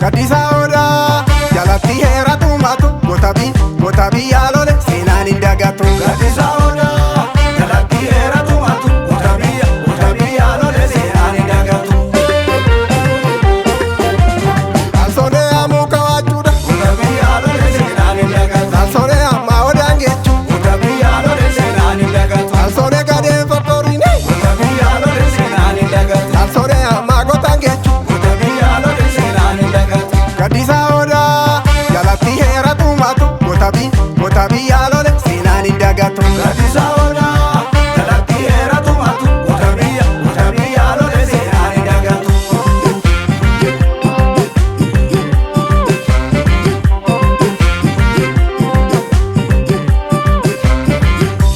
Gaddisa odaa jalatti heeratu matu goota biyyaa lole seenaan hin dagatu. Gaddisa odaa jalatti heeratu matu goota biyyaa lole seenaan hin dagatu. Alsoonee ammoo kawaachuudha Goota biyyaa lole seenaan hin dagatu. alsoonee ammaa odaan geechuu Goota biyyaa lole seenaan hin dagatu. alsoonee gadeen fokkoriine Goota biyyaa lole seenaan hin dagatu. alsoonee ammaa gotaan geechuu. Goota biyyaa lole seenaan hin dagatu. Gaddisa odaa jalatti heeratu matu goota biyyaa lole seenaan hin dagatu. Gaddisa odaa jalatti heeratu matu goota biyyaa lole seenaan hin dagatu.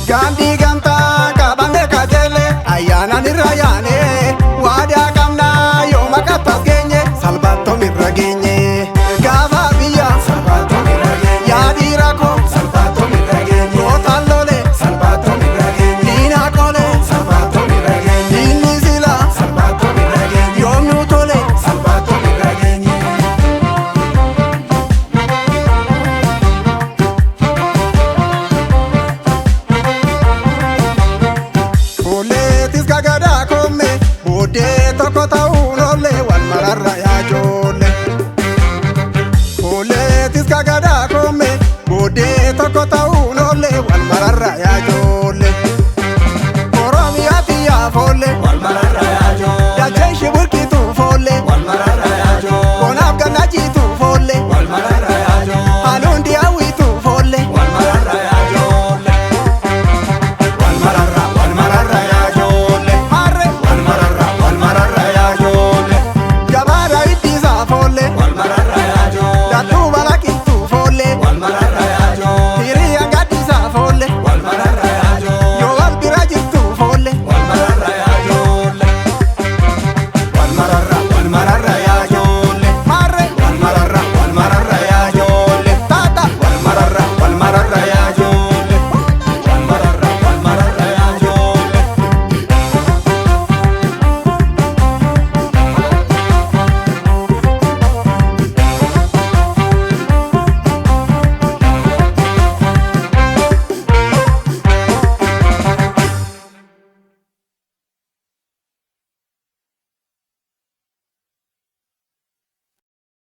Gandhi gamtaa qabanne kajeelle ayyaanaan irra yaane waadaa qabnaa yoo maqattas geenye salphaattoon irra geenye. Gaafa biyya Salphaattoon irra geenye. yaadii rakkoo Salphaattoon irra geenye. gootaan lole Salphaattoon irra geenye. diinaa qole Salphaattoon irra geenye. diinni sila Salphaattoon irra geenye. yoomnuu tole. Salphaattoon irra geenye. Fuulleettis gagadaa koome booddee tokko ta'uun oolle wal mararra yaa ijoollee. Fuulleettis gagadaa koome booddee tokko ta'uun